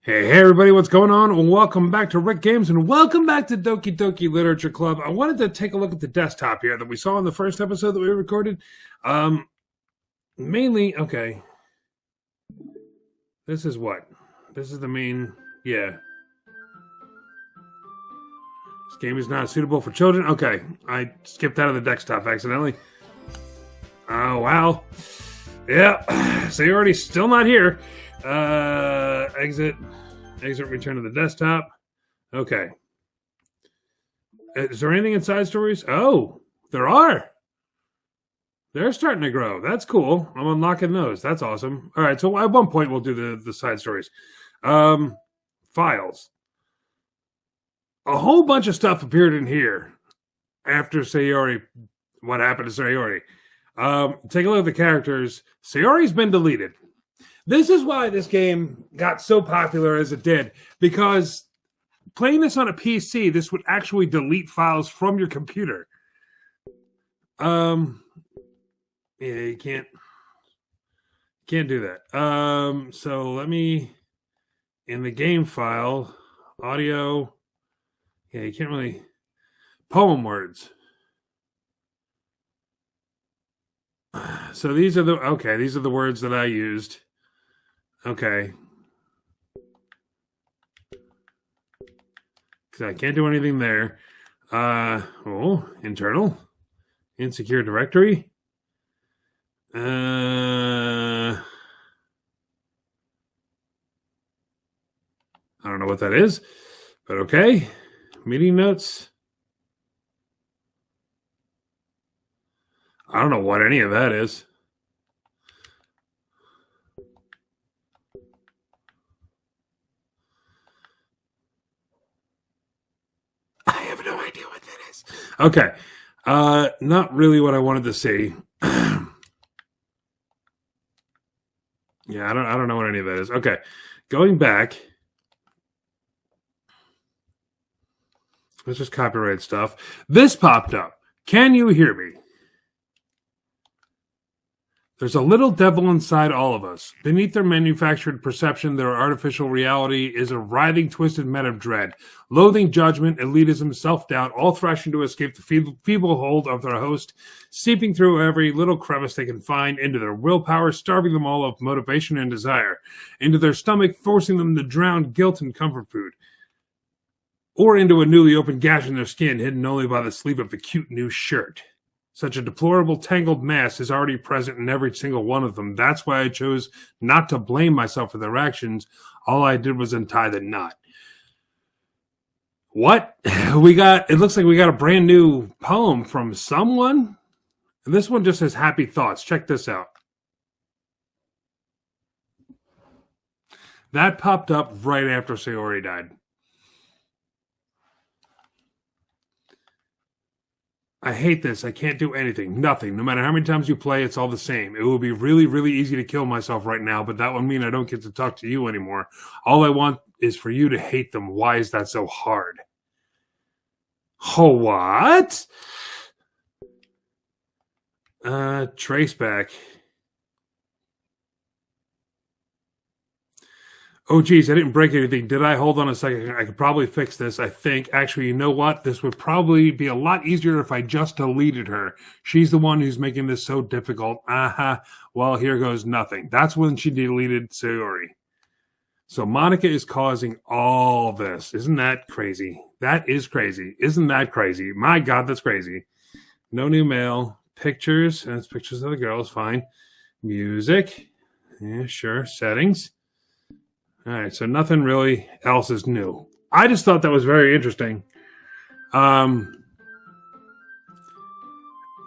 Hey everybody, what's going on? Well, welcome back to Rick Games and welcome back to Doki Doki Literature Club. I wanted to take a look at the desktop here that we saw in the first episode that we recorded. Okay. This is what? This is the main, yeah. This game is not suitable for children. Okay, I skipped out of the desktop accidentally. Oh, wow. Yeah, so you're already still not here. Exit, return to the desktop. Okay. Is there anything in side stories? Oh, there are. They're starting to grow. That's cool. I'm unlocking those. That's awesome. All right, so at one point we'll do the side stories. Files. A whole bunch of stuff appeared in here after Sayori. What happened to Sayori? Take a look at the characters. Sayori's been deleted. This is why this game got so popular as it did, because playing this on a PC, this would actually delete files from your computer. Yeah, you can't do that. So let me, in the game file, audio, yeah, you can't really, poem words. So these are the words that I used. Okay. Because I can't do anything there. Internal. Insecure directory. I don't know what that is, but okay. Meeting notes. I don't know what any of that is. No idea what that is. Okay. Not really what I wanted to see. Yeah, I don't know what any of that is. Okay. Going back. This is copyright stuff. This popped up. Can you hear me? There's a little devil inside all of us. Beneath their manufactured perception, their artificial reality is a writhing, twisted net of dread. Loathing, judgment, elitism, self-doubt, all thrashing to escape the feeble hold of their host, seeping through every little crevice they can find into their willpower, starving them all of motivation and desire, into their stomach, forcing them to drown guilt and comfort food, or into a newly opened gash in their skin, hidden only by the sleeve of a cute new shirt. Such a deplorable, tangled mass is already present in every single one of them. That's why I chose not to blame myself for their actions. All I did was untie the knot. What? It looks like we got a brand new poem from someone. And this one just says happy thoughts. Check this out. That popped up right after Sayori died. I hate this. I can't do anything. Nothing. No matter how many times you play, it's all the same. It will be really, really easy to kill myself right now, but that would mean I don't get to talk to you anymore. All I want is for you to hate them. Why is that so hard? Oh, what? Trace back. Oh, geez, I didn't break anything. Did I? Hold on a second. I could probably fix this, I think. Actually, you know what? This would probably be a lot easier if I just deleted her. She's the one who's making this so difficult. Well, here goes nothing. That's when she deleted Sayori. So Monica is causing all this. Isn't that crazy? That is crazy. Isn't that crazy? My God, that's crazy. No new mail. Pictures. That's pictures of the girls. Fine. Music. Yeah, sure. Settings. All right, so nothing really else is new. I just thought that was very interesting.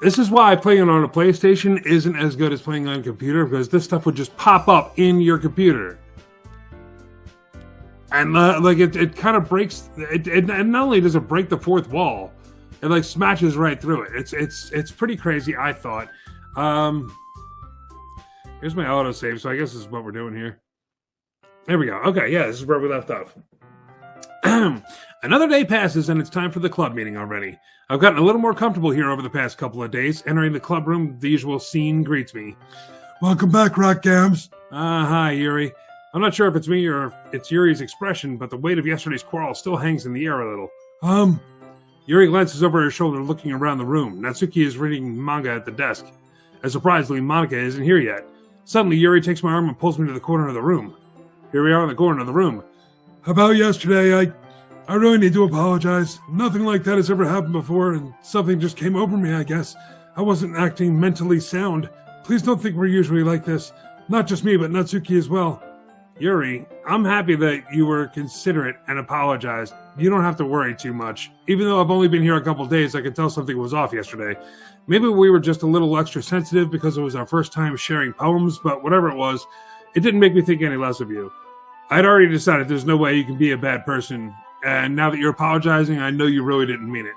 This is why playing it on a PlayStation isn't as good as playing on a computer, because this stuff would just pop up in your computer. And it kind of breaks, and not only does it break the fourth wall, it smashes right through it. It's pretty crazy, I thought. Here's my autosave, so I guess this is what we're doing here. There we go. Okay, yeah, this is where we left off. Another day passes, and it's time for the club meeting already. I've gotten a little more comfortable here over the past couple of days. Entering the club room, the usual scene greets me. Welcome back, Rock Gams. Hi, Yuri. I'm not sure if it's me or if it's Yuri's expression, but the weight of yesterday's quarrel still hangs in the air a little. Yuri glances over her shoulder, looking around the room. Natsuki is reading manga at the desk. And surprisingly, Monica isn't here yet. Suddenly, Yuri takes my arm and pulls me to the corner of the room. Here we are in the corner of the room. About yesterday, I really need to apologize. Nothing like that has ever happened before, and something just came over me, I guess. I wasn't acting mentally sound. Please don't think we're usually like this. Not just me, but Natsuki as well. Yuri, I'm happy that you were considerate and apologized. You don't have to worry too much. Even though I've only been here a couple days, I could tell something was off yesterday. Maybe we were just a little extra sensitive because it was our first time sharing poems, but whatever it was, it didn't make me think any less of you. I'd already decided there's no way you can be a bad person, and now that you're apologizing, I know you really didn't mean it.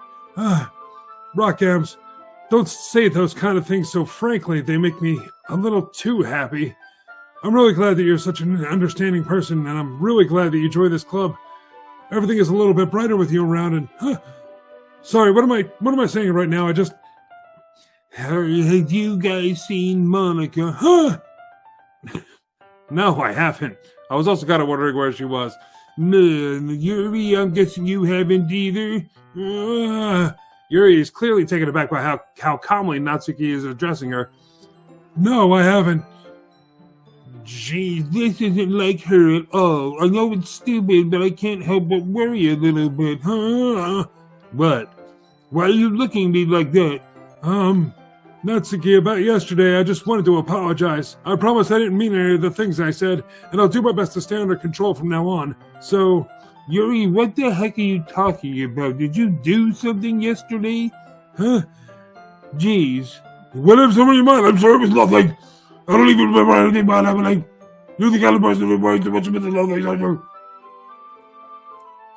Rockams, don't say those kind of things so frankly. They make me a little too happy. I'm really glad that you're such an understanding person, and I'm really glad that you joined this club. Everything is a little bit brighter with you around, and... Sorry, what am I saying right now? Have you guys seen Monica? No, I haven't. I was also kind of wondering where she was. Yuri, I'm guessing you haven't either. Yuri is clearly taken aback by how calmly Natsuki is addressing her. No, I haven't. Geez, this isn't like her at all. I know it's stupid, but I can't help but worry a little bit. What? Why are you looking at me like that? Natsuki, about yesterday, I just wanted to apologize. I promise I didn't mean any of the things I said, and I'll do my best to stay under control from now on. So, Yuri, what the heck are you talking about? Did you do something yesterday? Jeez. Whatever's on your mind, I'm sorry, it was nothing. I don't even remember anything about happening. You're the kind of person who worries too much about the love things I do.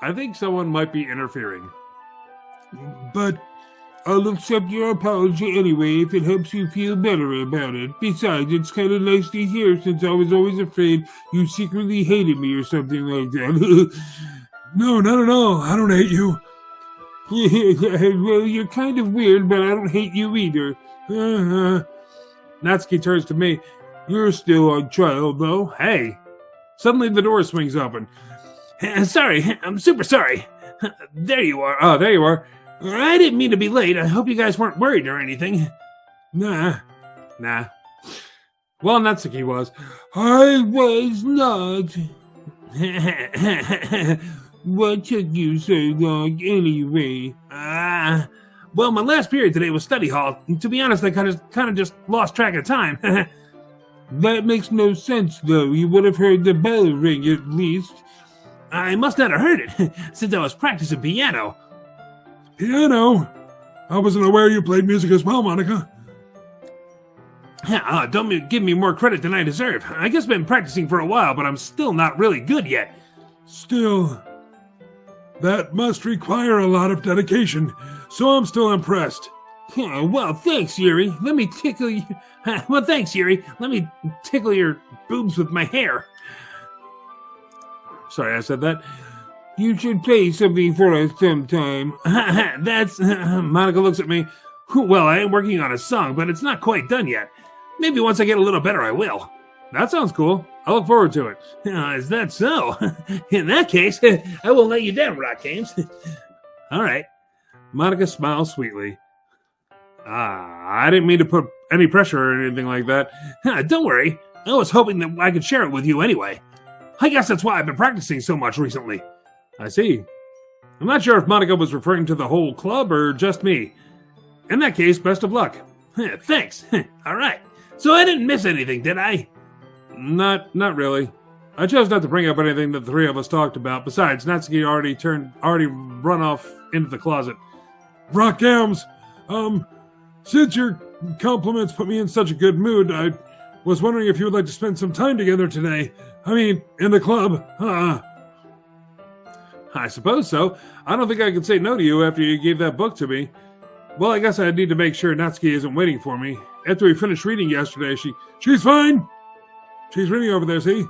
I think someone might be interfering. But I'll accept your apology anyway if it helps you feel better about it. Besides, it's kind of nice to hear since I was always afraid you secretly hated me or something like that. No, not at all. I don't hate you. Well, you're kind of weird, but I don't hate you either. Natsuki turns to me. You're still on trial, though. Hey! Suddenly the door swings open. Sorry, I'm super sorry. There you are. Oh, there you are. I didn't mean to be late. I hope you guys weren't worried or anything. Nah. Well, Natsuki was. I was not. What took you so long anyway? Well, my last period today was study hall. And to be honest, I kind of just lost track of time. That makes no sense, though. You would have heard the bell ring at least. I must not have heard it, since I was practicing piano. Piano? I wasn't aware you played music as well, Monica. Don't give me more credit than I deserve. I guess I've been practicing for a while, but I'm still not really good yet. Still, that must require a lot of dedication, so I'm still impressed. Well, thanks, Yuri. Let me tickle you. Thanks, Yuri. Let me tickle your boobs with my hair. Sorry, I said that. You should play something for us sometime. That's... Monica looks at me. Well, I am working on a song, but it's not quite done yet. Maybe once I get a little better, I will. That sounds cool. I look forward to it. Is that so? In that case, I won't let you down, Rock Games. All right. Monica smiles sweetly. I didn't mean to put any pressure or anything like that. Don't worry. I was hoping that I could share it with you anyway. I guess that's why I've been practicing so much recently. I see. I'm not sure if Monica was referring to the whole club or just me. In that case, best of luck. Thanks. All right. So I didn't miss anything, did I? Not really. I chose not to bring up anything that the three of us talked about. Besides, Natsuki already run off into the closet. Rock Gams, since your compliments put me in such a good mood, I was wondering if you would like to spend some time together today. I mean, in the club. I suppose so. I don't think I could say no to you after you gave that book to me. Well, I guess I need to make sure Natsuki isn't waiting for me. After we finished reading yesterday, She's fine. She's reading over there, see?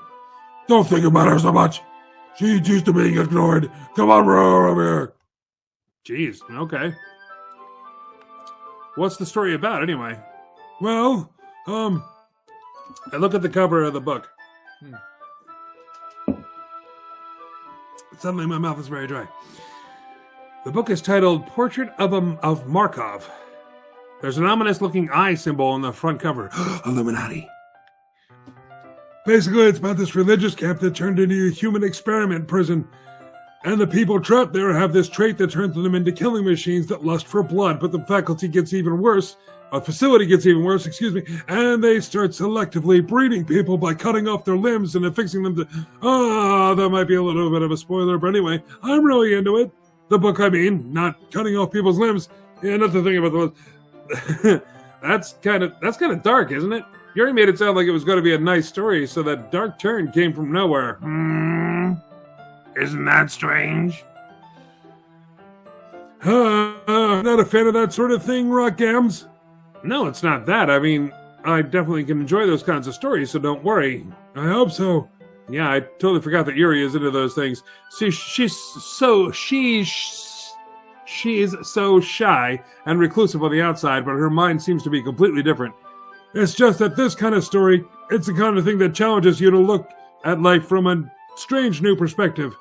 Don't think about her so much. She's used to being ignored. Come on, roar over here. Jeez, okay. What's the story about, anyway? Well, I look at the cover of the book. Suddenly my mouth is very dry. The book is titled Portrait of Markov. There's an ominous-looking eye symbol on the front cover. Illuminati. Basically, it's about this religious camp that turned into a human experiment prison. And the people trapped there have this trait that turns them into killing machines that lust for blood, but the facility gets even worse, and they start selectively breeding people by cutting off their limbs and affixing them to... that might be a little bit of a spoiler, but anyway, I'm really into it. The book, I mean, not cutting off people's limbs. Yeah, not the thing about the... That's kind of dark, isn't it? You already made it sound like it was going to be a nice story, so that dark turn came from nowhere. Isn't that strange? Not a fan of that sort of thing, Rock Gams? No, it's not that. I mean, I definitely can enjoy those kinds of stories, so don't worry. I hope so. Yeah, I totally forgot that Yuri is into those things. See, she's so shy and reclusive on the outside, but her mind seems to be completely different. It's just that this kind of story, it's the kind of thing that challenges you to look at life from a strange new perspective.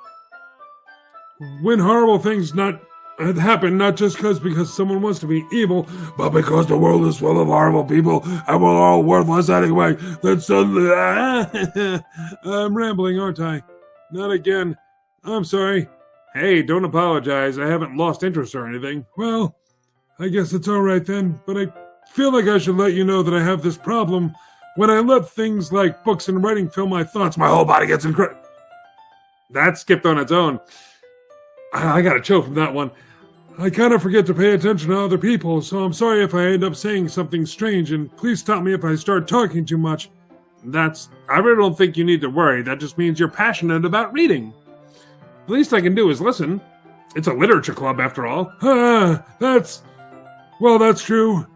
When horrible things happen, not just because someone wants to be evil, but because the world is full of horrible people and we're all worthless anyway, then suddenly... I'm rambling, aren't I? Not again. I'm sorry. Hey, don't apologize. I haven't lost interest or anything. Well, I guess it's all right then, but I feel like I should let you know that I have this problem. When I let things like books and writing fill my thoughts, my whole body gets That skipped on its own. I got a chill from that one. I kind of forget to pay attention to other people, so I'm sorry if I end up saying something strange, and please stop me if I start talking too much. I really don't think you need to worry. That just means you're passionate about reading. The least I can do is listen. It's a literature club, after all. That's true.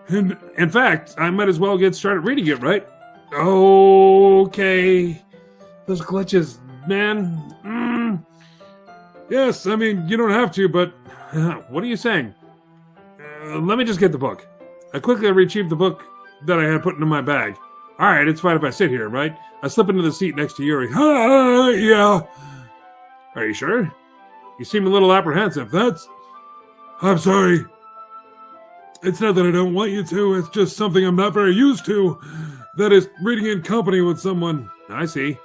And in fact, I might as well get started reading it, right? Okay. Those glitches, man. Yes, I mean, you don't have to, but... What are you saying? Let me just get the book. I quickly retrieved the book that I had put into my bag. Alright, it's fine if I sit here, right? I slip into the seat next to Yuri. Yeah. Are you sure? You seem a little apprehensive. I'm sorry. It's not that I don't want you to, it's just something I'm not very used to. That is, reading in company with someone. I see.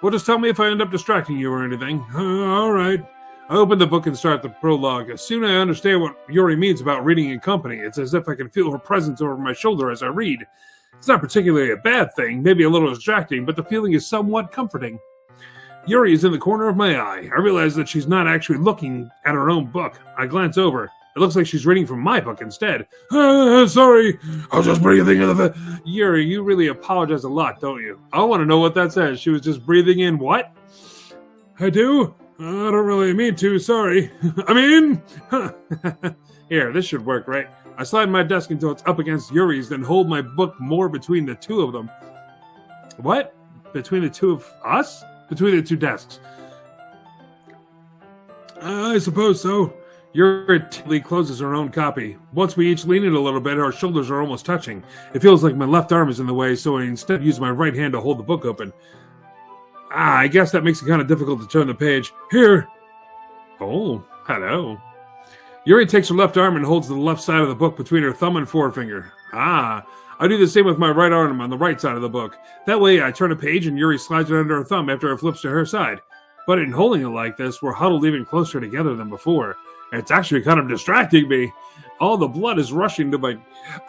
Well, just tell me if I end up distracting you or anything. All right. I open the book and start the prologue. Soon I understand what Yuri means about reading in company. It's as if I can feel her presence over my shoulder as I read. It's not particularly a bad thing, maybe a little distracting, but the feeling is somewhat comforting. Yuri is in the corner of my eye. I realize that she's not actually looking at her own book. I glance over. It looks like she's reading from my book instead. Sorry. I was just breathing in the... Yuri, you really apologize a lot, don't you? I want to know what that says. She was just breathing in what? I do? I don't really mean to, sorry. I mean... Here, this should work, right? I slide my desk until it's up against Yuri's, then hold my book more between the two of them. What? Between the two of us? Between the two desks. I suppose so. Yuri tightly closes her own copy. Once we each lean in a little bit, our shoulders are almost touching. It feels like my left arm is in the way, so I instead use my right hand to hold the book open. I guess that makes it kind of difficult to turn the page. Here. Oh, hello. Yuri takes her left arm and holds the left side of the book between her thumb and forefinger. I do the same with my right arm on the right side of the book. That way I turn a page and Yuri slides it under her thumb after it flips to her side. But in holding it like this, we're huddled even closer together than before. It's actually kind of distracting me. All the blood is rushing to my...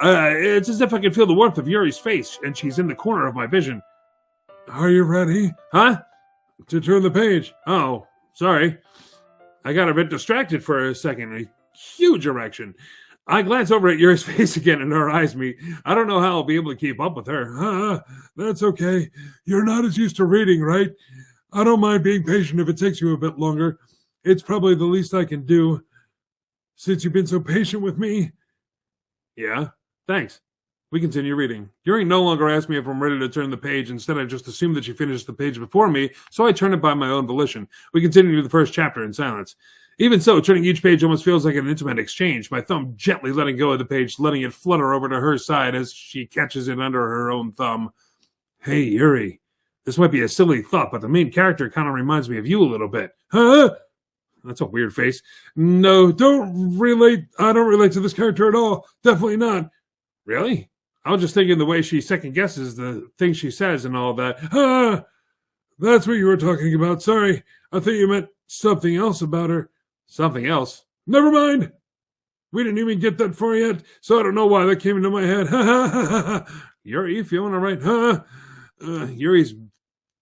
it's as if I can feel the warmth of Yuri's face, and she's in the corner of my vision. Are you ready? Huh? To turn the page. Oh, sorry. I got a bit distracted for a second. A huge erection. I glance over at Yuri's face again, and her eyes meet. I don't know how I'll be able to keep up with her. That's okay. You're not as used to reading, right? I don't mind being patient if it takes you a bit longer. It's probably the least I can do. Since you've been so patient with me. Yeah, thanks. We continue reading. Yuri no longer asks me if I'm ready to turn the page. Instead, I just assume that she finished the page before me, so I turn it by my own volition. We continue to the first chapter in silence. Even so, turning each page almost feels like an intimate exchange, my thumb gently letting go of the page, letting it flutter over to her side as she catches it under her own thumb. Hey, Yuri. This might be a silly thought, but the main character kind of reminds me of you a little bit. Huh? That's a weird face. No, I don't relate to this character at all. Definitely not. Really? I was just thinking the way she second guesses the things she says and all that. Ah, that's what you were talking about. Sorry, I thought you meant something else about her. Something else? Never mind. We didn't even get that far yet, so I don't know why that came into my head. Ha ha ha ha. Yuri, feeling all right? Huh? Yuri's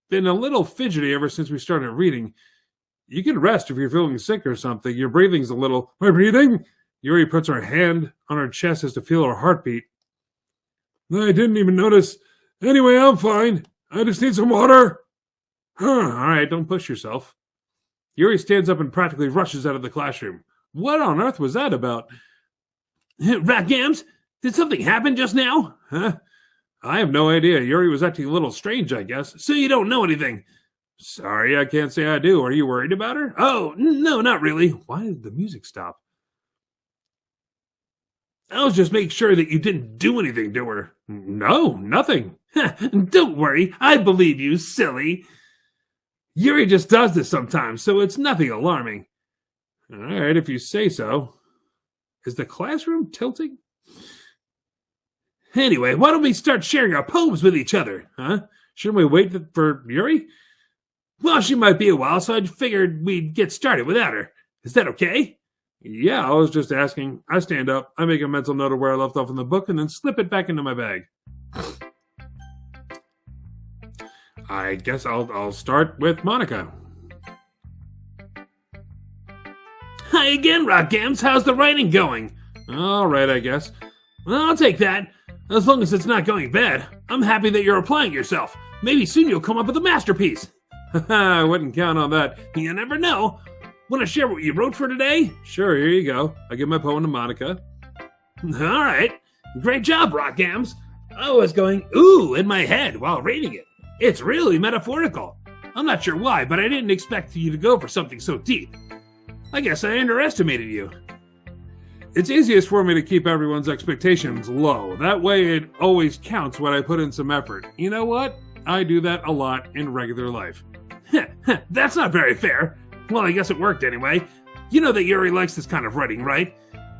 been a little fidgety ever since we started reading. You can rest if you're feeling sick or something. Your breathing's a little... My breathing? Yuri puts her hand on her chest as to feel her heartbeat. I didn't even notice. Anyway, I'm fine. I just need some water. All right, don't push yourself. Yuri stands up and practically rushes out of the classroom. What on earth was that about? Ratgams, did something happen just now? Huh? I have no idea. Yuri was acting a little strange, I guess. So you don't know anything? Sorry, I can't say I do. Are you worried about her? Oh, no, not really. Why did the music stop? I was just making sure that you didn't do anything to her. No, nothing. Don't worry. I believe you, silly. Yuri just does this sometimes, so it's nothing alarming. All right, if you say so. Is the classroom tilting? Anyway, why don't we start sharing our poems with each other, huh? Shouldn't we wait for Yuri? Well, she might be a while, so I figured we'd get started without her. Is that okay? Yeah, I was just asking. I stand up, I make a mental note of where I left off in the book, and then slip it back into my bag. I guess I'll start with Monica. Hi again, Rockgams. How's the writing going? All right, I guess. Well, I'll take that. As long as it's not going bad. I'm happy that you're applying yourself. Maybe soon you'll come up with a masterpiece. I wouldn't count on that. You never know. Want to share what you wrote for today? Sure, here you go. I give my poem to Monica. All right. Great job, Rockgams. I was going, ooh, in my head while reading it. It's really metaphorical. I'm not sure why, but I didn't expect you to go for something so deep. I guess I underestimated you. It's easiest for me to keep everyone's expectations low. That way it always counts when I put in some effort. You know what? I do that a lot in regular life. That's not very fair. Well, I guess it worked anyway. You know that Yuri likes this kind of writing, right?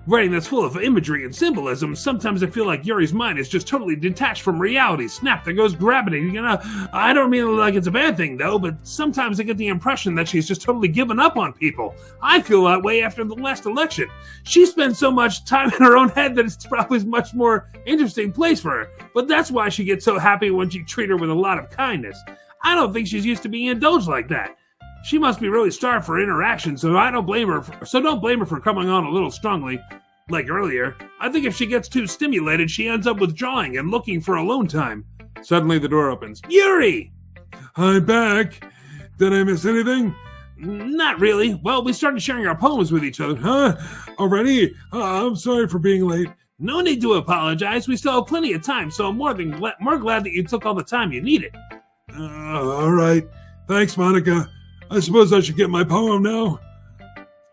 Writing that's full of imagery and symbolism. Sometimes I feel like Yuri's mind is just totally detached from reality. Snap, there goes gravity. You know, I don't mean like it's a bad thing, though, but sometimes I get the impression that she's just totally given up on people. I feel that way after the last election. She spends so much time in her own head that it's probably a much more interesting place for her. But that's why she gets so happy when you treat her with a lot of kindness. I don't think she's used to being indulged like that. She must be really starved for interaction, so don't blame her for coming on a little strongly, like earlier. I think if she gets too stimulated, she ends up withdrawing and looking for alone time. Suddenly the door opens. Yuri! I'm back. Did I miss anything? Not really. Well, we started sharing our poems with each other. Huh? Already? I'm sorry for being late. No need to apologize. We still have plenty of time, so I'm more glad that you took all the time you needed. All right. Thanks, Monica. I suppose I should get my poem now.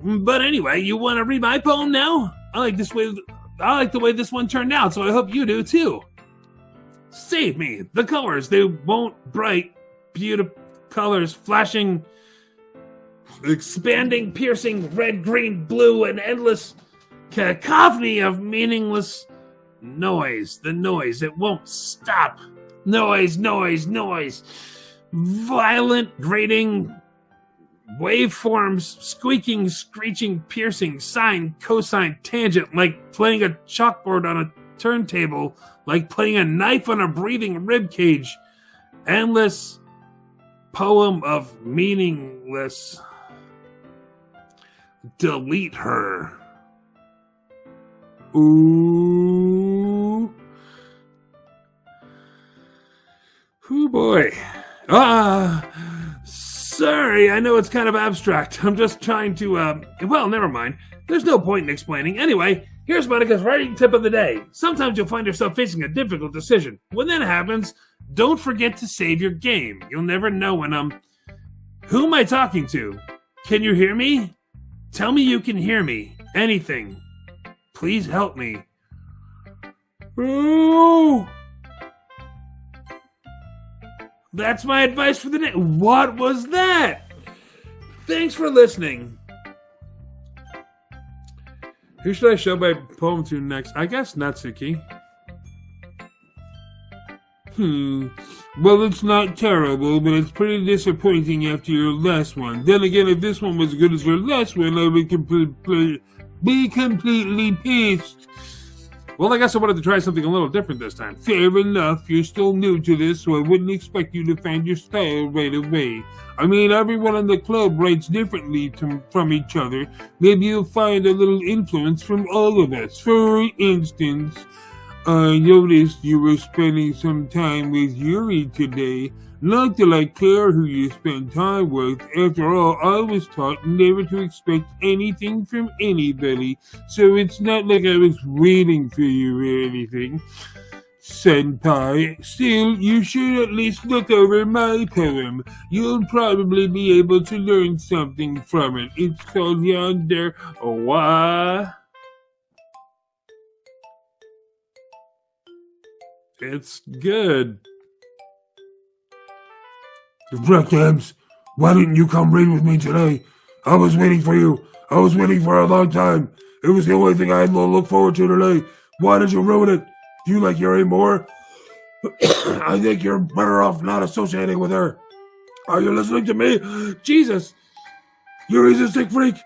But anyway, you want to read my poem now? I like the way this one turned out, so I hope you do too. Save me. The colors, they won't bright, beautiful colors, flashing, expanding, piercing, red, green, blue, and endless cacophony of meaningless noise. The noise, it won't stop. Noise, noise, noise. Violent, grating, waveforms, squeaking, screeching, piercing, sine, cosine, tangent, like playing a chalkboard on a turntable, like playing a knife on a breathing rib cage. Endless poem of meaningless. Delete her. Ooh. Oh boy. Sorry, I know it's kind of abstract. I'm just trying to, well, never mind. There's no point in explaining. Anyway, here's Monica's writing tip of the day. Sometimes you'll find yourself facing a difficult decision. When that happens, don't forget to save your game. You'll never know when Who am I talking to? Can you hear me? Tell me you can hear me. Anything. Please help me. Oh! That's my advice for the day. What was that? Thanks for listening. Who should I show my poem to next? I guess Natsuki. Well, it's not terrible, but it's pretty disappointing after your last one. Then again, if this one was as good as your last one, I would be completely pissed. Well, I guess I wanted to try something a little different this time. Fair enough, you're still new to this, so I wouldn't expect you to find your style right away. I mean, everyone in the club writes differently from each other. Maybe you'll find a little influence from all of us. For instance, I noticed you were spending some time with Yuri today. Not that I care who you spend time with. After all, I was taught never to expect anything from anybody, so it's not like I was waiting for you or anything. Senpai, still, you should at least look over my poem. You'll probably be able to learn something from it. It's called Yonder Wa. It's good. James, why didn't you come read with me today? I was waiting for you. I was waiting for a long time. It was the only thing I had to look forward to today. Why did you ruin it? Do you like Yuri more? I think you're better off not associating with her. Are you listening to me? Jesus! Yuri's a sick freak.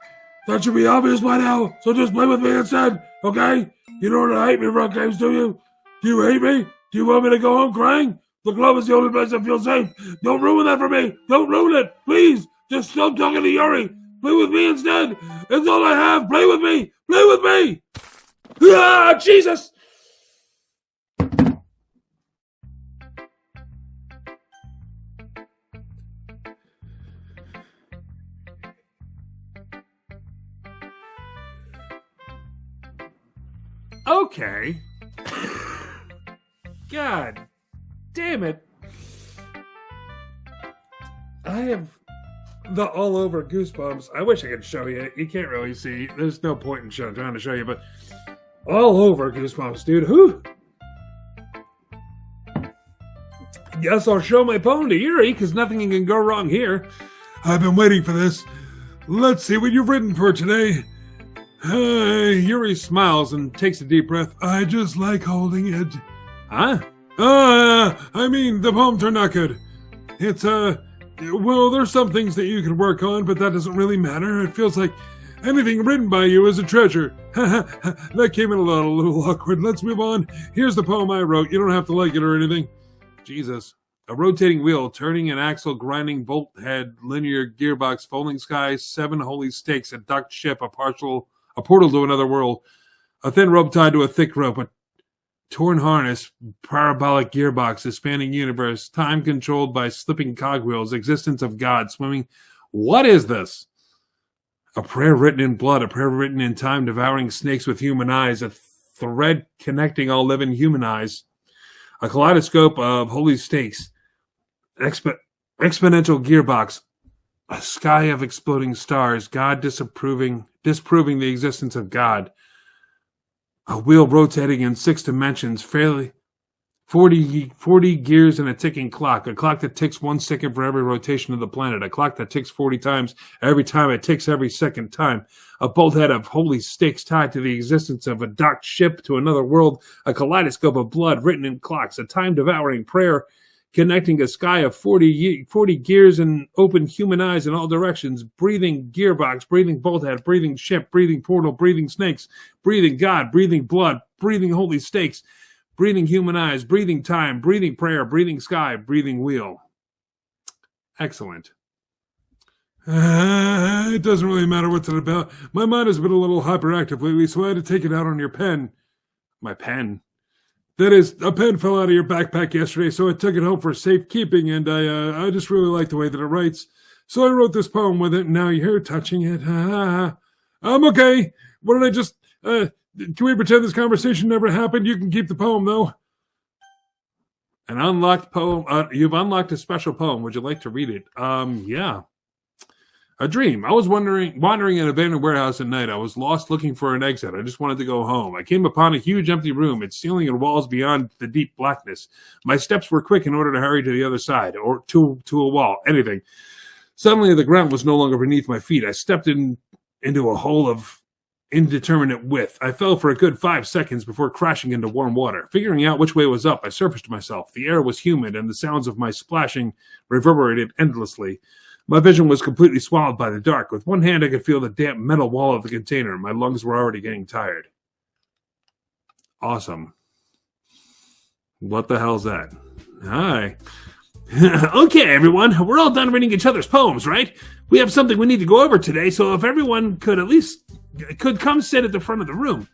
That should be obvious by now, so just play with me instead, okay? You don't hate me, James, do you? Do you hate me? Do you want me to go home crying? The club is the only place I feel safe. Don't ruin that for me. Don't ruin it. Please. Just stop talking to Yuri. Play with me instead. It's all I have. Play with me. Play with me. Ah, Jesus! Okay. God damn it. I have the all over goosebumps. I wish I could show you. You can't really see. There's no point in trying to show you, but all over goosebumps, dude. Whew. Guess I'll show my poem to Yuri, because nothing can go wrong here. I've been waiting for this. Let's see what you've written for today. Yuri smiles and takes a deep breath. I just like holding it. Huh? I mean, the poem turned out good. It's, well, there's some things that you can work on, but that doesn't really matter. It feels like anything written by you is a treasure. That came in a little awkward. Let's move on. Here's the poem I wrote. You don't have to like it or anything. Jesus. A rotating wheel, turning an axle, grinding bolt head, linear gearbox, folding sky, 7 holy stakes, a ducked ship, a portal to another world, a thin rope tied to a thick rope, a torn harness, parabolic gearbox, a spanning universe, time controlled by slipping cogwheels, existence of God, swimming. What is this? A prayer written in blood, a prayer written in time, devouring snakes with human eyes, a thread connecting all living human eyes, a kaleidoscope of holy stakes, exponential gearbox, a sky of exploding stars, God disproving the existence of God, a wheel rotating in 6 dimensions, 40 gears and a ticking clock, a clock that ticks 1 second for every rotation of the planet, a clock that ticks 40 times every time it ticks every second time, a bolthead of holy stakes tied to the existence of a docked ship to another world, a kaleidoscope of blood written in clocks, a time-devouring prayer connecting a sky of 40 gears and open human eyes in all directions, breathing gearbox, breathing bolthead, breathing ship, breathing portal, breathing snakes, breathing God, breathing blood, breathing holy stakes, breathing human eyes, breathing time, breathing prayer, breathing sky, breathing wheel. Excellent. It doesn't really matter what's it about. My mind has been a little hyperactive lately, so I had to take it out on your pen. My pen? That is, a pen fell out of your backpack yesterday, so I took it home for safekeeping, and I just really like the way that it writes. So I wrote this poem with it, and now you're here touching it. I'm okay. What did I just... can we pretend this conversation never happened? You can keep the poem, though. An unlocked poem. You've unlocked a special poem. Would you like to read it? Yeah. A dream. I was wandering in an abandoned warehouse at night. I was lost looking for an exit. I just wanted to go home. I came upon a huge empty room, its ceiling and walls beyond the deep blackness. My steps were quick in order to hurry to the other side, or to a wall, anything. Suddenly the ground was no longer beneath my feet. I stepped into a hole of indeterminate width. I fell for a good 5 seconds before crashing into warm water. Figuring out which way was up, I surfaced myself. The air was humid, and the sounds of my splashing reverberated endlessly. My vision was completely swallowed by the dark. With one hand, I could feel the damp metal wall of the container. My lungs were already getting tired. Awesome. What the hell's that? Hi. Okay, everyone. We're all done reading each other's poems, right? We have something we need to go over today, so if everyone could come sit at the front of the room.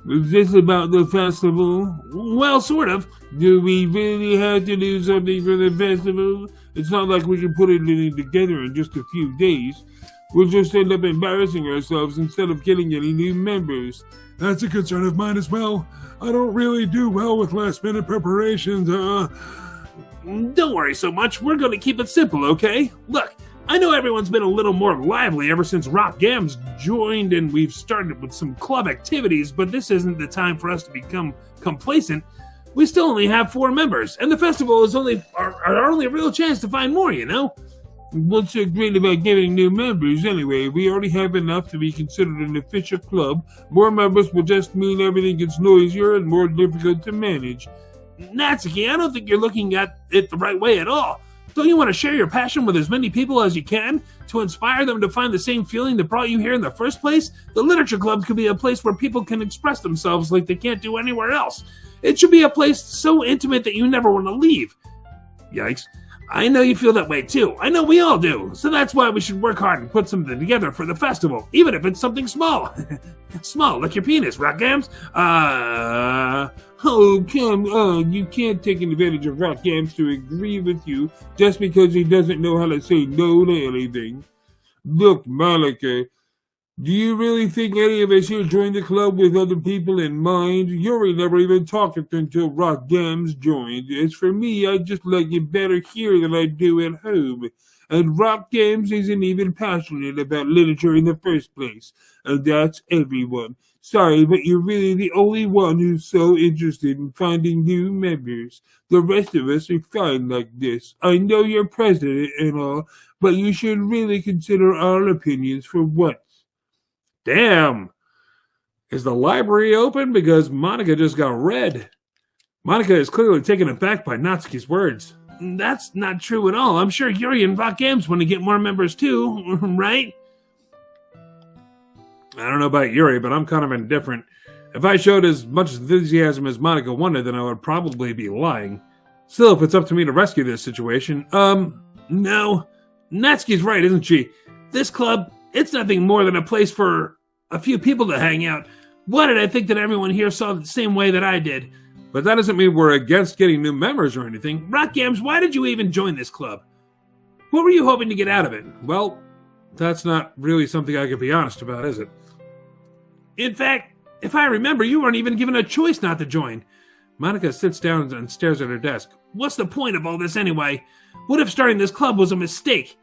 Is this about the festival? Well, sort of. Do we really have to do something for the festival? It's not like we can put it together in just a few days. We'll just end up embarrassing ourselves instead of getting any new members. That's a concern of mine as well. I don't really do well with last-minute preparations. Don't worry so much. We're going to keep it simple, okay? Look, I know everyone's been a little more lively ever since Rock Gams joined and we've started with some club activities, but this isn't the time for us to become complacent. We still only have 4 members, and the festival is our only real chance to find more, you know? What's so great about getting new members anyway? We already have enough to be considered an official club. More members will just mean everything gets noisier and more difficult to manage. Natsuki, I don't think you're looking at it the right way at all. Don't you want to share your passion with as many people as you can to inspire them to find the same feeling that brought you here in the first place? The literature club could be a place where people can express themselves like they can't do anywhere else. It should be a place so intimate that you never want to leave. Yikes. I know you feel that way too. I know we all do. So that's why we should work hard and put something together for the festival, even if it's something small. Small, like your penis, Rock Gams. Oh, come on. You can't take advantage of Rock Gams to agree with you just because he doesn't know how to say no to anything. Look, Monica, do you really think any of us here joined the club with other people in mind? Yuri never even talked until Rock Gams joined. As for me, I just like it better here than I do at home. And Rock Gams isn't even passionate about literature in the first place. And that's everyone. Sorry, but you're really the only one who's so interested in finding new members. The rest of us are fine like this. I know you're president and all, but you should really consider our opinions for once. Damn. Is the library open? Because Monica just got read. Monica is clearly taken aback by Natsuki's words. That's not true at all. I'm sure Yuri and Rock Gams want to get more members too, right? I don't know about Yuri, but I'm kind of indifferent. If I showed as much enthusiasm as Monica wanted, then I would probably be lying. Still, if it's up to me to rescue this situation, no. Natsuki's right, isn't she? This club, it's nothing more than a place for a few people to hang out. Why did I think that everyone here saw it the same way that I did? But that doesn't mean we're against getting new members or anything. Rock Gams, why did you even join this club? What were you hoping to get out of it? Well, that's not really something I could be honest about, is it? In fact, if I remember, you weren't even given a choice not to join. Monica sits down and stares at her desk. What's the point of all this anyway? What if starting this club was a mistake?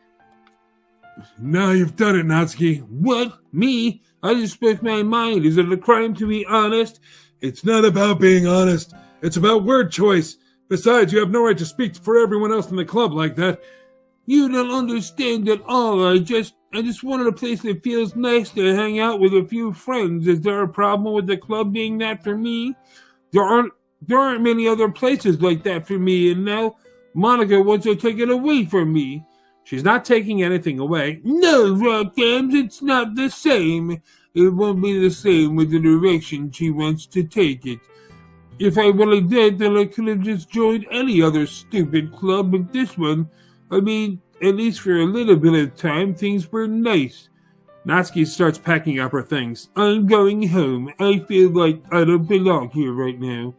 Now you've done it, Natsuki. What? Me? I just spoke my mind. Is it a crime to be honest? It's not about being honest. It's about word choice. Besides, you have no right to speak for everyone else in the club like that. You don't understand at all. I just wanted a place that feels nice to hang out with a few friends. Is there a problem with the club being that for me? There aren't many other places like that for me, and now Monica wants to take it away from me. She's not taking anything away. No, Rock Gams, it's not the same. It won't be the same with the direction she wants to take it. If I really did, then I could have just joined any other stupid club, but this one, I mean, at least for a little bit of time, things were nice. Natsuki starts packing up her things. I'm going home. I feel like I don't belong here right now.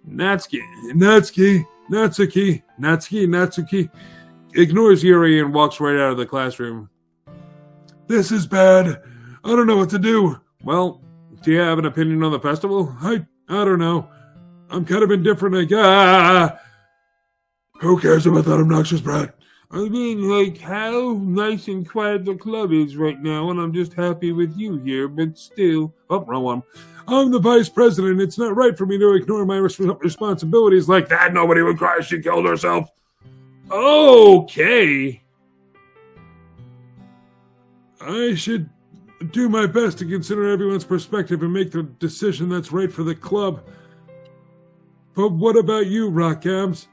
Natsuki ignores Yuri and walks right out of the classroom. This is bad. I don't know what to do. Well, do you have an opinion on the festival? I don't know. I'm kind of indifferent, I guess. Who cares about that obnoxious brat? I mean, like, how nice and quiet the club is right now, and I'm just happy with you here, but still. Oh, wrong one. I'm the vice president. It's not right for me to ignore my responsibilities like that. That nobody would cry she killed herself. Okay. I should do my best to consider everyone's perspective and make the decision that's right for the club. But what about you, Rockabs?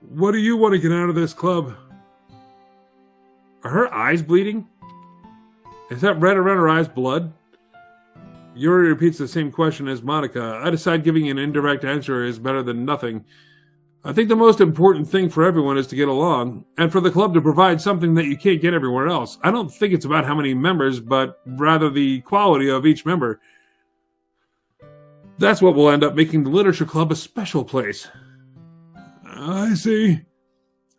What do you want to get out of this club? Are her eyes bleeding? Is that red around her eyes blood? Yuri repeats the same question as Monica. I decide giving an indirect answer is better than nothing. I think the most important thing for everyone is to get along, and for the club to provide something that you can't get everywhere else. I don't think it's about how many members, but rather the quality of each member. That's what will end up making the literature club a special place. I see.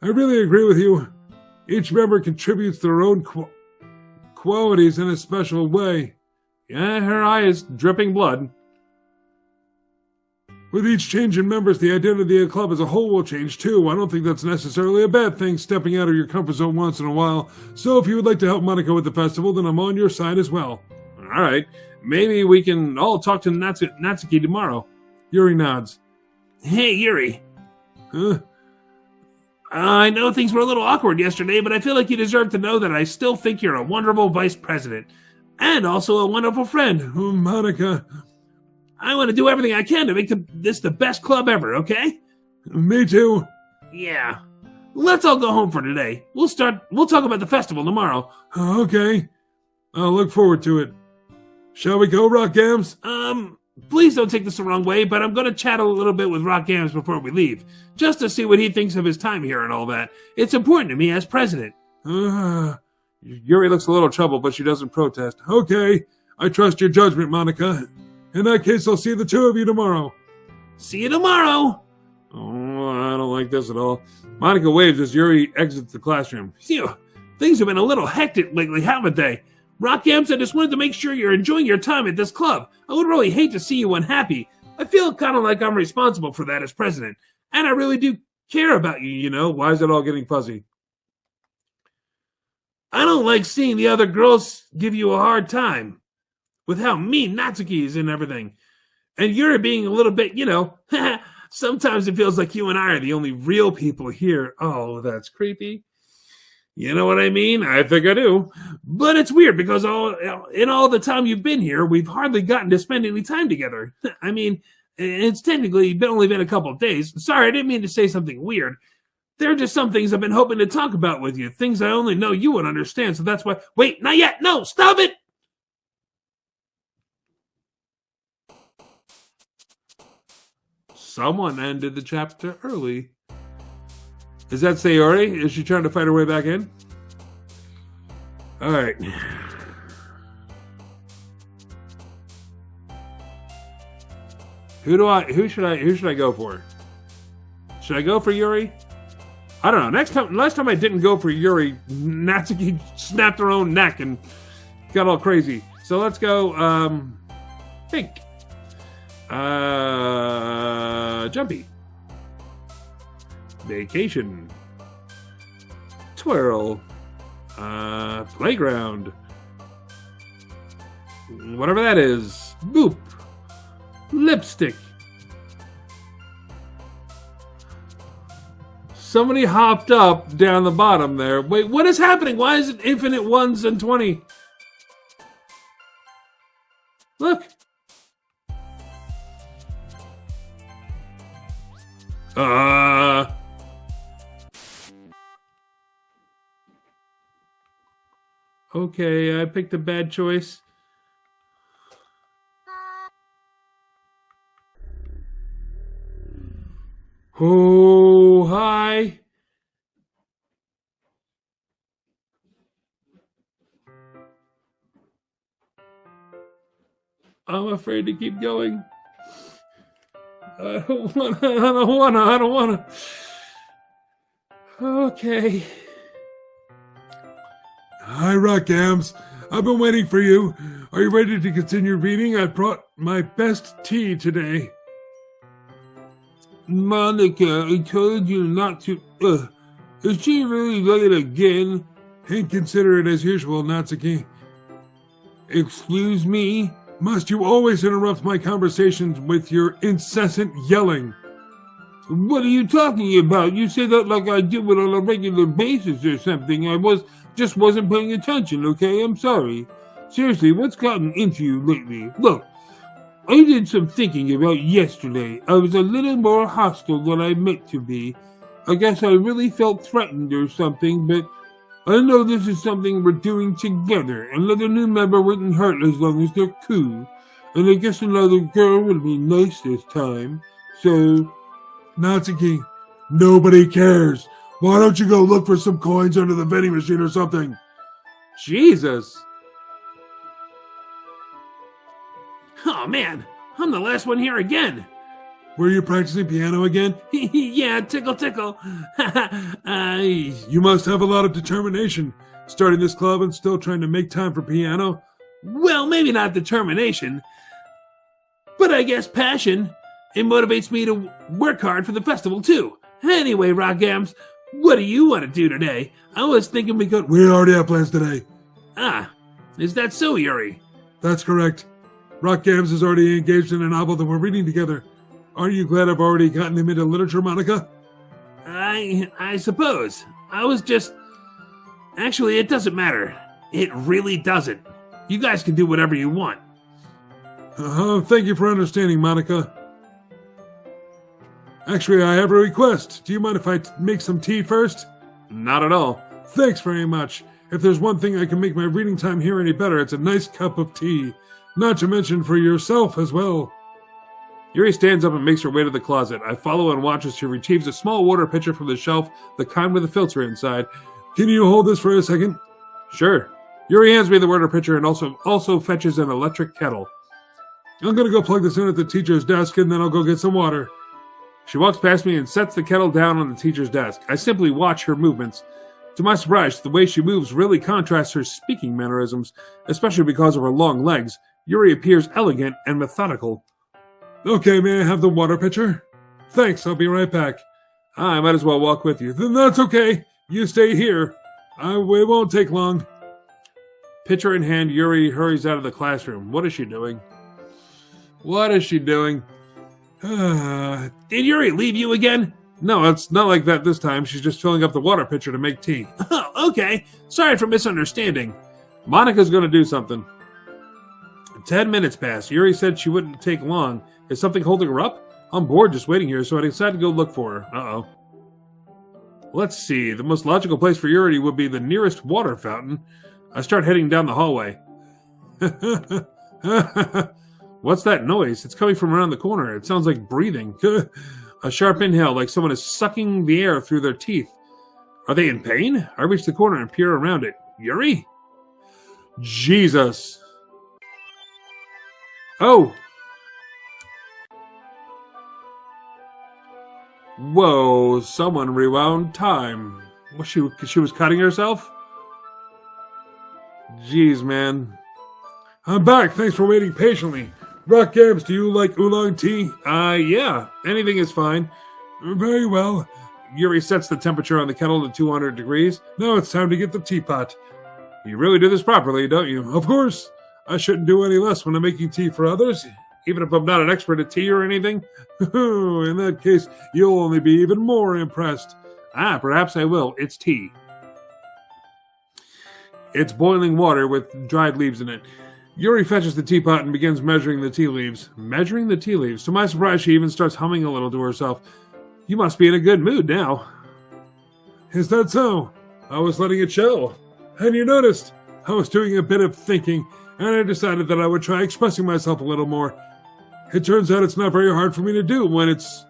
I really agree with you. Each member contributes their own qualities in a special way. Yeah, her eye is dripping blood. With each change in members, the identity of the club as a whole will change too. I don't think that's necessarily a bad thing, stepping out of your comfort zone once in a while. So if you would like to help Monica with the festival, then I'm on your side as well. All right. Maybe we can all talk to Natsuki tomorrow. Yuri nods. Hey, Yuri. Huh? I know things were a little awkward yesterday, but I feel like you deserve to know that I still think you're a wonderful vice president. And also a wonderful friend. Oh, Monica. I want to do everything I can to make this the best club ever, okay? Me too. Yeah. Let's all go home for today. We'll talk about the festival tomorrow. Okay. I'll look forward to it. Shall we go, Rock Gams? Please don't take this the wrong way, but I'm going to chat a little bit with Rock Gams before we leave, just to see what he thinks of his time here and all that. It's important to me as president. Yuri looks a little troubled, but she doesn't protest. Okay. I trust your judgment, Monica. In that case, I'll see the two of you tomorrow. See you tomorrow. Oh, I don't like this at all. Monica waves as Yuri exits the classroom. Phew, things have been a little hectic lately, haven't they? Rock Gams, I just wanted to make sure you're enjoying your time at this club. I would really hate to see you unhappy. I feel kind of like I'm responsible for that as president. And I really do care about you, you know. Why is it all getting fuzzy? I don't like seeing the other girls give you a hard time with how mean Natsuki is and everything. And you're being a little bit, you know, sometimes it feels like you and I are the only real people here. Oh, that's creepy. You know what I mean? I think I do. But it's weird because in all the time you've been here, we've hardly gotten to spend any time together. I mean, it's technically only been a couple of days. Sorry, I didn't mean to say something weird. There are just some things I've been hoping to talk about with you. Things I only know you would understand. So that's why... Wait, not yet. No, stop it. Someone ended the chapter early. Is that Sayori? Is she trying to fight her way back in? All right. Who should I go for? Should I go for Yuri? I don't know. Last time I didn't go for Yuri, Natsuki snapped her own neck and got all crazy. So let's go, Pink. Jumpy. Vacation. Twirl. Playground. Whatever that is. Boop. Lipstick. Somebody hopped up down the bottom there. Wait, what is happening? Why is it infinite ones and 20? Look. Okay, I picked a bad choice. Oh, hi. I'm afraid to keep going. I don't wanna. Okay. Hi, Rock Gams. I've been waiting for you. Are you ready to continue reading? I brought my best tea today. Monica, I told you not to... Is she really late again? Inconsiderate as usual, Natsuki. Excuse me? Must you always interrupt my conversations with your incessant yelling? What are you talking about? You say that like I do it on a regular basis or something. Just wasn't paying attention, okay? I'm sorry. Seriously, what's gotten into you lately? Look, I did some thinking about yesterday. I was a little more hostile than I meant to be. I guess I really felt threatened or something, but I know this is something we're doing together. Another new member wouldn't hurt as long as they're cool. And I guess another girl would be nice this time. So, Natsuki, nobody cares. Why don't you go look for some coins under the vending machine or something? Jesus. Oh man, I'm the last one here again. Were you practicing piano again? Yeah, tickle tickle. You must have a lot of determination, starting this club and still trying to make time for piano. Well, maybe not determination, but I guess passion. It motivates me to work hard for the festival too. Anyway, Rock Gams, what do you want to do today? I was thinking we could... We already have plans today. Ah, is that so, Yuri? That's correct. Rock Gams is already engaged in a novel that we're reading together. Aren't you glad I've already gotten him into literature, Monica? I suppose. I was just... Actually, it doesn't matter. It really doesn't. You guys can do whatever you want. Thank you for understanding, Monica. Actually, I have a request. Do you mind if I make some tea first? Not at all. Thanks very much. If there's one thing I can make my reading time here any better, it's a nice cup of tea. Not to mention for yourself as well. Yuri stands up and makes her way to the closet. I follow and watch as she retrieves a small water pitcher from the shelf, the kind with a filter inside. Can you hold this for a second? Sure. Yuri hands me the water pitcher and also fetches an electric kettle. I'm gonna go plug this in at the teacher's desk and then I'll go get some water. She walks past me and sets the kettle down on the teacher's desk. I simply watch her movements. To my surprise, the way she moves really contrasts her speaking mannerisms, especially because of her long legs. Yuri appears elegant and methodical. Okay, may I have the water pitcher? Thanks, I'll be right back. I might as well walk with you. Then that's okay. You stay here. It won't take long. Pitcher in hand, Yuri hurries out of the classroom. What is she doing? What is she doing? Did Yuri leave you again? No, it's not like that this time. She's just filling up the water pitcher to make tea. Oh, okay. Sorry for misunderstanding. Monica's going to do something. 10 minutes pass. Yuri said she wouldn't take long. Is something holding her up? I'm bored just waiting here, so I decided to go look for her. Uh-oh. Let's see. The most logical place for Yuri would be the nearest water fountain. I start heading down the hallway. What's that noise? It's coming from around the corner. It sounds like breathing. A sharp inhale, like someone is sucking the air through their teeth. Are they in pain? I reach the corner and peer around it. Yuri? Jesus. Oh. Whoa, someone rewound time. She was cutting herself? Jeez, man. I'm back. Thanks for waiting patiently. Rock Gams, do you like oolong tea? Yeah. Anything is fine. Very well. Yuri sets the temperature on the kettle to 200 degrees. Now it's time to get the teapot. You really do this properly, don't you? Of course. I shouldn't do any less when I'm making tea for others. Even if I'm not an expert at tea or anything? In that case, you'll only be even more impressed. Perhaps I will. It's tea. It's boiling water with dried leaves in it. Yuri fetches the teapot and begins measuring the tea leaves. Measuring the tea leaves. To my surprise, she even starts humming a little to herself. You must be in a good mood now. Is that so? I was letting it show. And you noticed, I was doing a bit of thinking, and I decided that I would try expressing myself a little more. It turns out it's not very hard for me to do when it's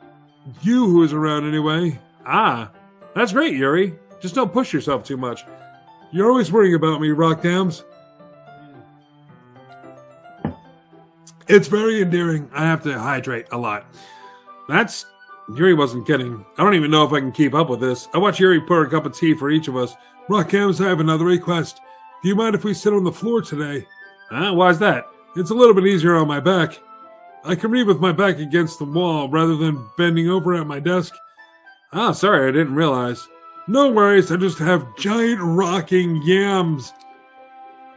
you who is around anyway. That's great, Yuri. Just don't push yourself too much. You're always worrying about me, Rock Gams. It's very endearing. I have to hydrate a lot. Yuri wasn't kidding. I don't even know if I can keep up with this. I watch Yuri pour a cup of tea for each of us. Rock Gams, I have another request. Do you mind if we sit on the floor today? Why's that? It's a little bit easier on my back. I can read with my back against the wall rather than bending over at my desk. Sorry, I didn't realize. No worries, I just have giant rocking yams.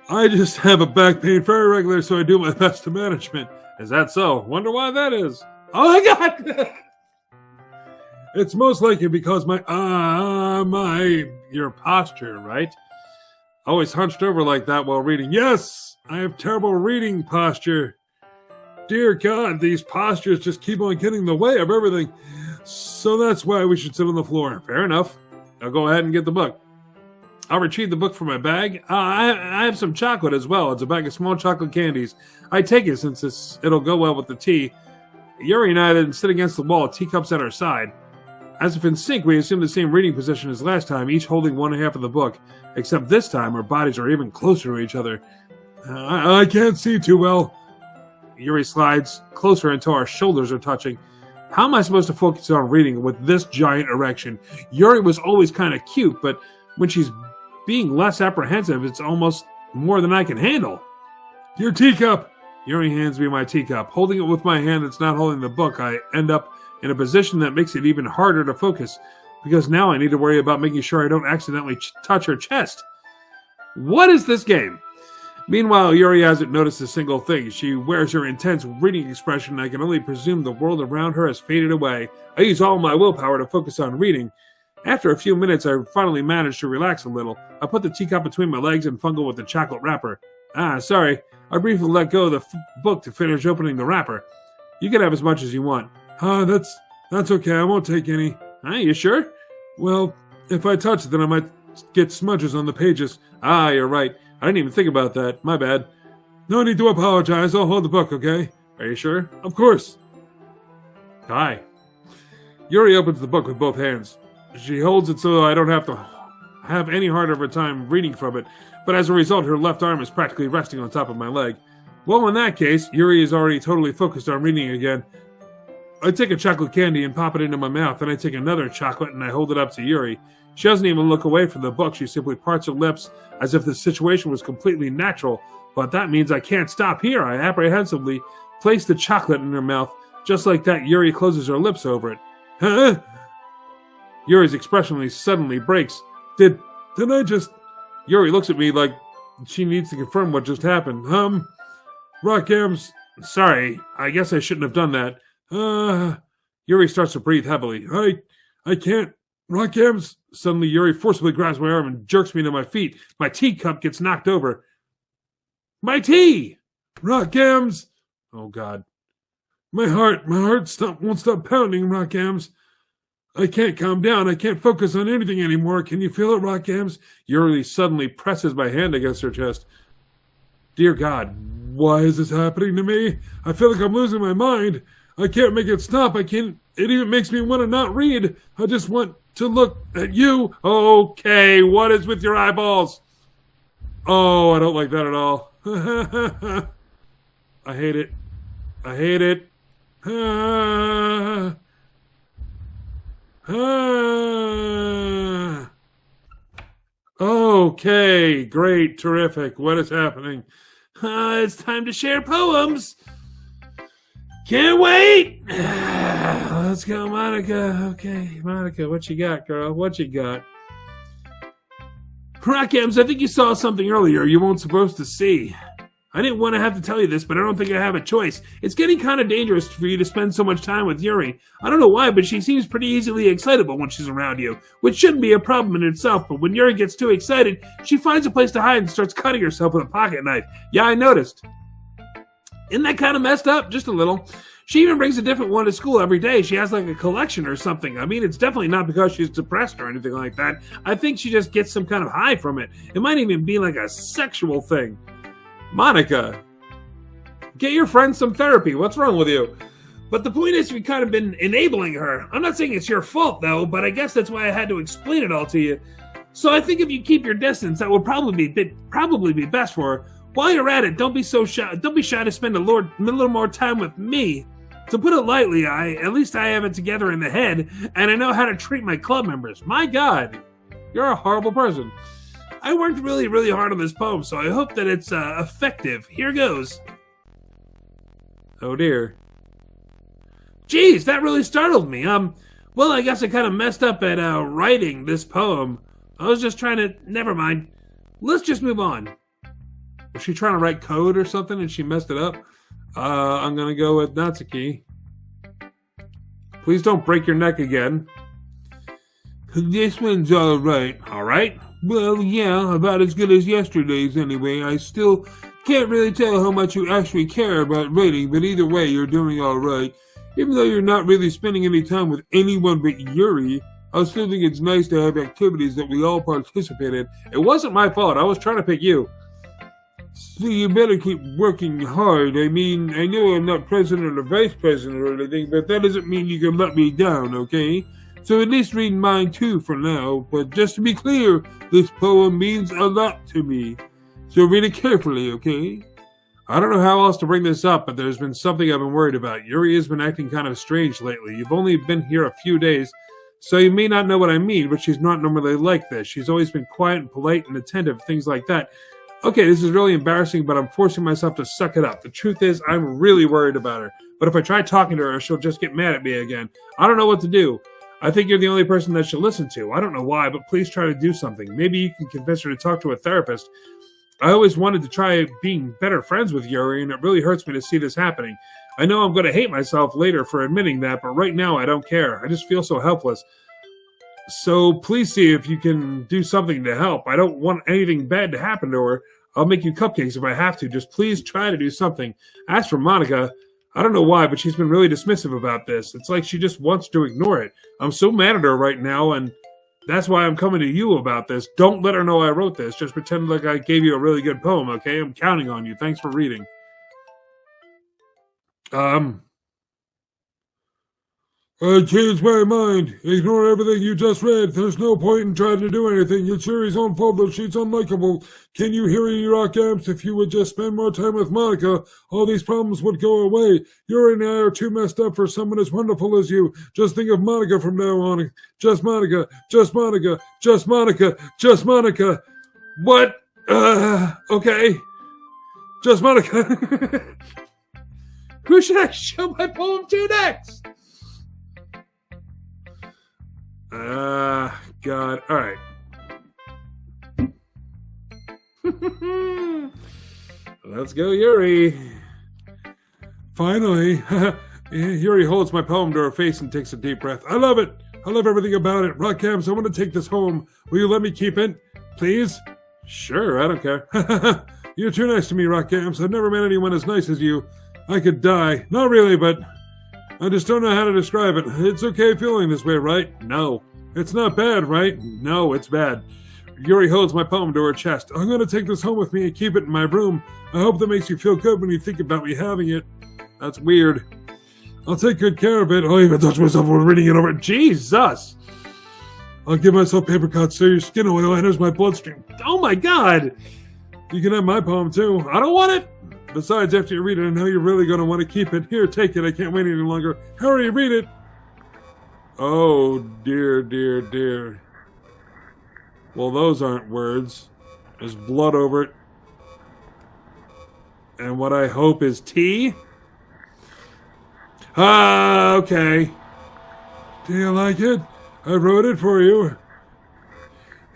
I just have a back pain very regular, so I do my best to management. Is that so? Wonder why that is. Oh my God! It's most likely because Your posture, right? Always hunched over like that while reading. Yes, I have terrible reading posture. Dear God, these postures just keep on getting in the way of everything. So that's why we should sit on the floor. Fair enough. I'll go ahead and get the book. I'll retrieve the book from my bag. I have some chocolate as well. It's a bag of small chocolate candies. I take it since it'll go well with the tea. Yuri and I then sit against the wall, teacups at our side. As if in sync, we assume the same reading position as last time, each holding one half of the book. Except this time, our bodies are even closer to each other. I can't see too well. Yuri slides closer until our shoulders are touching. How am I supposed to focus on reading with this giant erection? Yuri was always kind of cute, but when she's being less apprehensive, it's almost more than I can handle. Your teacup! Yuri hands me my teacup. Holding it with my hand that's not holding the book, I end up in a position that makes it even harder to focus, because now I need to worry about making sure I don't accidentally touch her chest. What is this game? Meanwhile, Yuri hasn't noticed a single thing. She wears her intense reading expression, and I can only presume the world around her has faded away. I use all my willpower to focus on reading. After a few minutes, I finally manage to relax a little. I put the teacup between my legs and fumble with the chocolate wrapper. Sorry. I briefly let go of the book to finish opening the wrapper. You can have as much as you want. That's okay. I won't take any. You sure? Well, if I touch it, then I might get smudges on the pages. You're right. I didn't even think about that. My bad. No need to apologize. I'll hold the book, okay? Are you sure? Of course. Hi. Yuri opens the book with both hands. She holds it so I don't have to have any harder of a time reading from it, but as a result, her left arm is practically resting on top of my leg. Well, in that case, Yuri is already totally focused on reading again. I take a chocolate candy and pop it into my mouth, then I take another chocolate and I hold it up to Yuri. She doesn't even look away from the book. She simply parts her lips as if the situation was completely natural, but that means I can't stop here. I apprehensively place the chocolate in her mouth. Just like that, Yuri closes her lips over it. Huh? Yuri's expression suddenly breaks. Did I just... Yuri looks at me like she needs to confirm what just happened. Rockams. Sorry, I guess I shouldn't have done that. Yuri starts to breathe heavily. I can't. Rockams. Suddenly, Yuri forcibly grabs my arm and jerks me to my feet. My teacup gets knocked over. My tea! Rockams. Oh, God. My heart won't stop pounding, Rockams. I can't calm down. I can't focus on anything anymore. Can you feel it, Rockams? Yuri suddenly presses my hand against her chest. Dear God. Why is this happening to me? I feel like I'm losing my mind. I can't make it stop. I can't. It even makes me want to not read. I just want to look at you. Okay, what is with your eyeballs? Oh, I don't like that at all. I hate it. I hate it. Okay, great, terrific. What is happening? It's time to share poems. Can't wait. Let's go, Monica. Okay, Monica, what you got, girl? What you got? Rockams, I think you saw something earlier you weren't supposed to see. I didn't want to have to tell you this, but I don't think I have a choice. It's getting kind of dangerous for you to spend so much time with Yuri. I don't know why, but she seems pretty easily excitable when she's around you, which shouldn't be a problem in itself, but when Yuri gets too excited, she finds a place to hide and starts cutting herself with a pocket knife. Yeah, I noticed. Isn't that kind of messed up? Just a little. She even brings a different one to school every day. She has like a collection or something. I mean, it's definitely not because she's depressed or anything like that. I think she just gets some kind of high from it. It might even be like a sexual thing. Monica, get your friend some therapy. What's wrong with you? But the point is, you've kind of been enabling her. I'm not saying it's your fault, though, but I guess that's why I had to explain it all to you. So I think if you keep your distance, that would probably be best for her. While you're at it, don't be shy to spend a little more time with me. To put it lightly, at least I have it together in the head, and I know how to treat my club members. My God, you're a horrible person. I worked really, really hard on this poem, so I hope that it's effective. Here goes. Oh dear. Geez, that really startled me. Well, I guess I kind of messed up at writing this poem. I was just trying to... Never mind. Let's just move on. Was she trying to write code or something and she messed it up? I'm going to go with Natsuki. Please don't break your neck again. This one's alright. Alright? Well, yeah, about as good as yesterday's anyway. I still can't really tell how much you actually care about writing, but either way, you're doing alright. Even though you're not really spending any time with anyone but Yuri, I still think it's nice to have activities that we all participate in. It wasn't my fault. I was trying to pick you. So you better keep working hard. I mean, I know I'm not president or vice president or anything, but that doesn't mean you can let me down, okay? So at least read mine too for now. But just to be clear, this poem means a lot to me. So read it carefully, okay? I don't know how else to bring this up, but there's been something I've been worried about. Yuri has been acting kind of strange lately. You've only been here a few days, so you may not know what I mean, but she's not normally like this. She's always been quiet and polite and attentive, things like that. Okay, this is really embarrassing, but I'm forcing myself to suck it up. The truth is, I'm really worried about her. But if I try talking to her, she'll just get mad at me again. I don't know what to do. I think you're the only person that she'll listen to. I don't know why, but please try to do something. Maybe you can convince her to talk to a therapist. I always wanted to try being better friends with Yuri, and it really hurts me to see this happening. I know I'm going to hate myself later for admitting that, but right now I don't care. I just feel so helpless. So please see if you can do something to help. I don't want anything bad to happen to her. I'll make you cupcakes if I have to. Just please try to do something. As for Monica, I don't know why, but she's been really dismissive about this. It's like she just wants to ignore it. I'm so mad at her right now, and that's why I'm coming to you about this. Don't let her know I wrote this. Just pretend like I gave you a really good poem, okay? I'm counting on you. Thanks for reading. I changed my mind. Ignore everything you just read. There's no point in trying to do anything. It's Yuri's own fault that she's unlikable. Can you hear me, rock amps? If you would just spend more time with Monica, all these problems would go away. Yuri and I are too messed up for someone as wonderful as you. Just think of Monica from now on. Just Monica. Just Monica. Just Monica. Just Monica. What? Okay. Just Monica. Who should I show my poem to next? God. All right. Let's go, Yuri. Finally. Yuri holds my poem to her face and takes a deep breath. I love it. I love everything about it. Rock Camps, I want to take this home. Will you let me keep it? Please? Sure, I don't care. You're too nice to me, Rock Camps. I've never met anyone as nice as you. I could die. Not really, but I just don't know how to describe it. It's okay feeling this way, right? No. It's not bad, right? No, it's bad. Yuri holds my poem to her chest. I'm going to take this home with me and keep it in my room. I hope that makes you feel good when you think about me having it. That's weird. I'll take good care of it. I'll even touch myself while reading it over. Jesus! I'll give myself paper cuts so your skin oil enters my bloodstream. Oh my God! You can have my poem too. I don't want it! Besides, after you read it, I know you're really going to want to keep it. Here, take it. I can't wait any longer. Hurry, read it. Oh, dear, dear, dear. Well, those aren't words. There's blood over it. And what I hope is tea? Okay. Do you like it? I wrote it for you.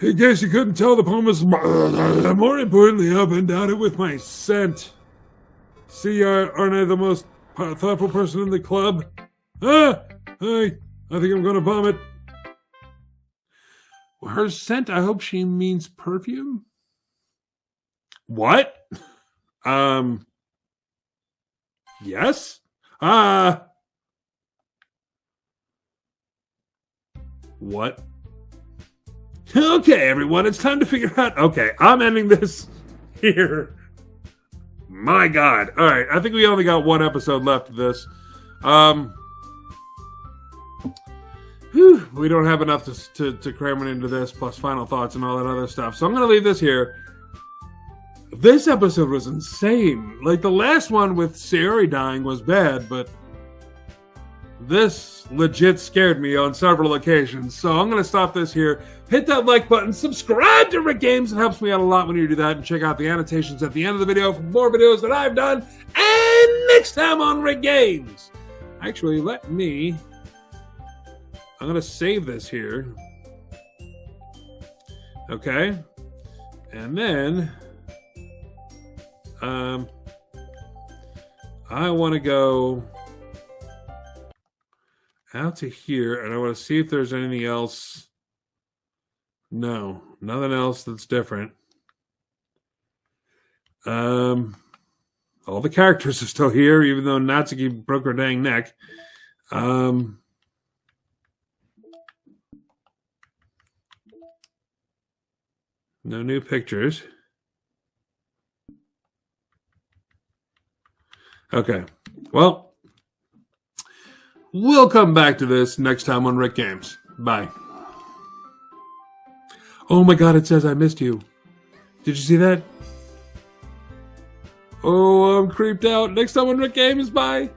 In case you couldn't tell, the poem is more importantly, I've endowed it with my scent. See, aren't I the most thoughtful person in the club? I think I'm going to vomit. Her scent, I hope she means perfume? What? Yes? What? Okay, everyone, it's time to figure out. Okay, I'm ending this here. My God. All right, I think we only got one episode left of this. We don't have enough to cram it into this, plus final thoughts and all that other stuff. So I'm going to leave this here. This episode was insane. Like, the last one with Sayori dying was bad, but this legit scared me on several occasions. So I'm going to stop this here. Hit that like button. Subscribe to Rick Games. It helps me out a lot when you do that. And check out the annotations at the end of the video for more videos that I've done. And next time on Rick Games. Actually, let me... I'm going to save this here. Okay. And then I want to go out to here, and I want to see if there's anything else. No, nothing else that's different. All the characters are still here, even though Natsuki broke her dang neck. No new pictures. Okay. Well, we'll come back to this next time on Rick Games. Bye. Oh my God, it says I missed you. Did you see that? Oh, I'm creeped out. Next time on Rick Games. Bye.